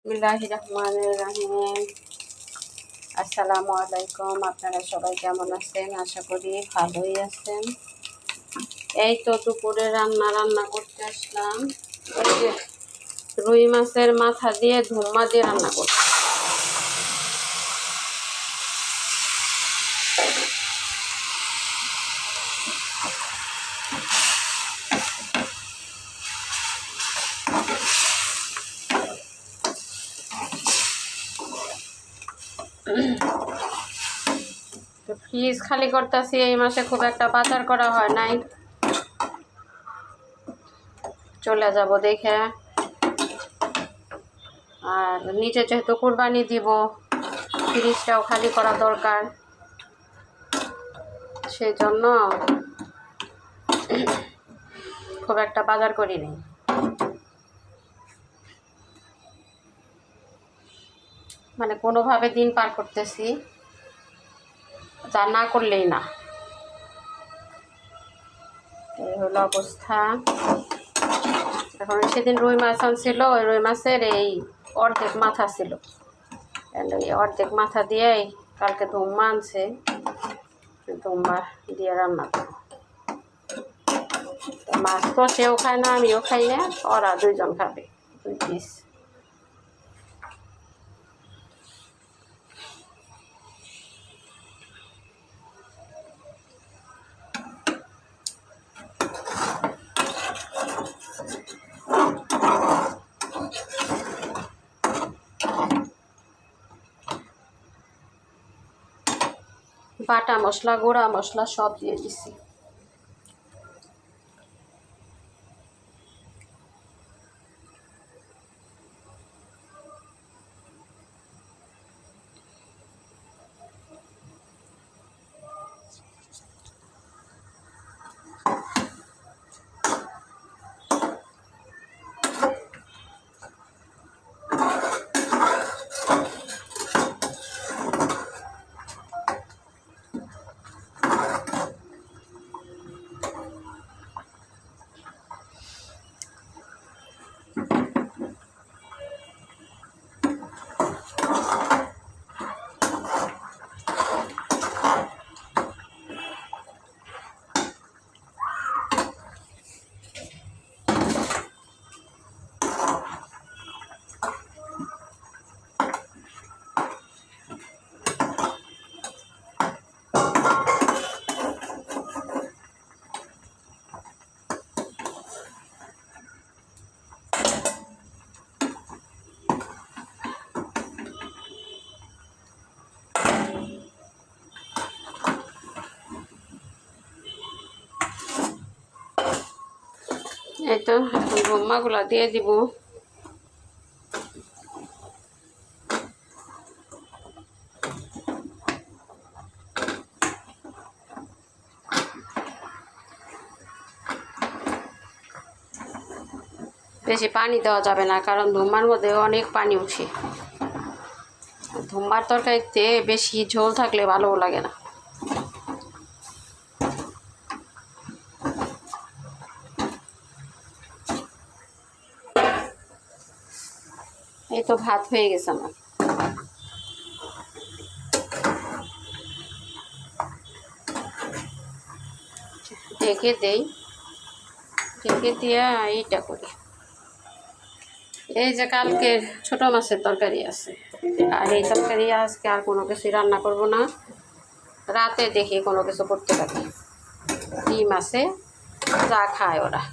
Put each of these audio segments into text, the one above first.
বিসমিল্লাহির রহমানির রহিম। আসসালামু আলাইকুম। আপনারা সবাই কেমন আছেন? আশা করি ভালোই আছেন। এই তো দুপুরে রান্না করতে আসলাম। এই যে রুই মাছের মাথা দিয়ে ধুম্মা দিয়ে রান্না করছি। ফ্রিজ খালি করতেছি, এই মাসে খুব একটা বাজার করা হয় নাই। চলে যাব দেখে। আর নিচে যেহেতু কুরবানি দিব, ফ্রিজটাও খালি করা দরকার, সেই জন্য খুব একটা বাজার করি নাই। মানে কোনোভাবে দিন পার করতেছি, যা না করলেই না, এই হলো অবস্থা। এখন সেদিন রুই মাছ আনছিল, ওই রুই মাছের এই অর্ধেক মাথা ছিল, এই অর্ধেক মাথা দিয়েই কালকে ধুম্মা আনছে, ধুম্মা দিয়ে রান্না করব। মাছ তো সেও খায় না, আমিও খাই না, ওরা দুইজন খাবে 2 পিস। বাটা মশলা, গুঁড়া মশলা সব দিয়ে দিছি। এই তো এখন ধুম্মাগুলা দিয়ে দিব। বেশি পানি দেওয়া যাবে না, কারণ ধুম্মার মধ্যে অনেক পানি উঠে। ধুম্মার তরকারিতে বেশি ঝোল থাকলে ভালোও লাগে না। এই তো ভাত হয়ে গেছে আমার। ঢেকে দেই, ঢেকে দিয়ে এইটা করি। এই যে কালকে ছোট মাছের তরকারি আছে, আর এই তরকারি আজকে আর কোনো কিছু রান্না করব না। রাতে দেখি কোনো কিছু করতে পারি। ডিম আছে, যা খায় ওরা।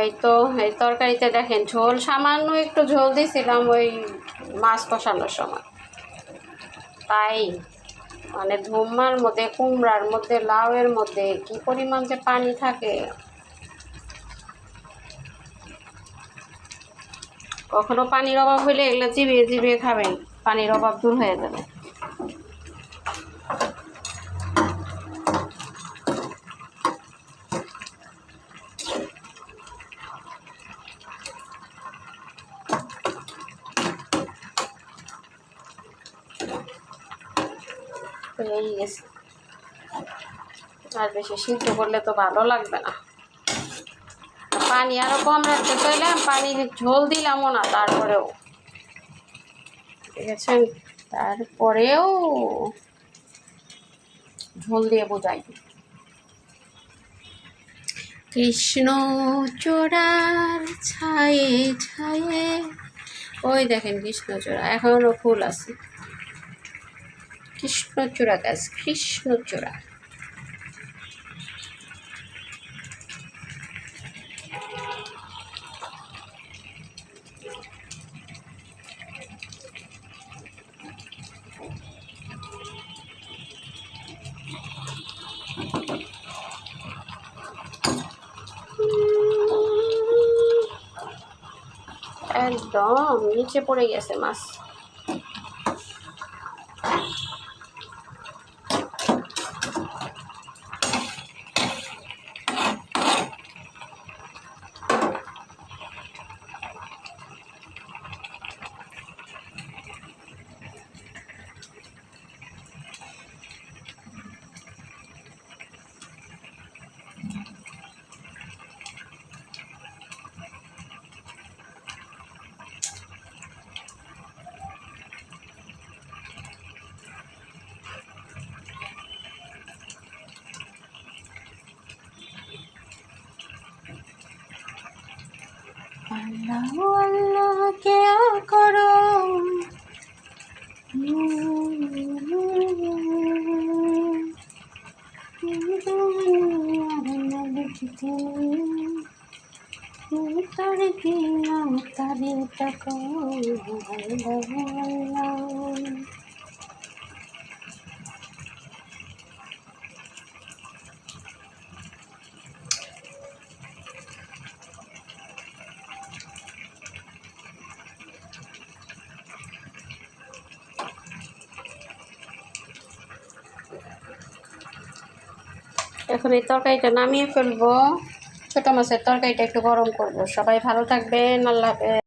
এই তো এই তরকারিতে দেখেন ঝোল, সামান্য একটু ঝোল দিয়েছিলাম ওই মাছ কষানোর সময়। তাই মানে ধুম্মার মধ্যে, কুমড়ার মধ্যে, লাউয়ের মধ্যে কি পরিমাণ যে পানি থাকে, কখনো পানির অভাব হইলে এগুলো চিবিয়ে চিবিয়ে খাবেন, পানির অভাব দূর হয়ে যাবে। হয়েই গেছে, আর বেশি সিদ্ধ করলে তো ভালো লাগবে না। পানি আরও কম রাখতে চাইলাম, পানির ঝোল দিলামও না, তারপরেও দেখেছেন, তারপরেও ঝোল দিয়ে বোঝাই। কৃষ্ণ চূড়ার ছায়ে ছায়ে, ওই দেখেন কৃষ্ণচূড়া এখনো ফুল আছে। কৃষ্ণচূড়া গাছ, কৃষ্ণচূড়া। একদম নিচে পড়ে গেছে মাছ। আল্লাহ আল্লাহ কে করো, এখন এই তরকারিটা নামিয়ে ফেলবো, ছোটো মাছের তরকারিটা একটু গরম করবো। সবাই ভালো থাকবেন, আল্লাহ হাফেজ।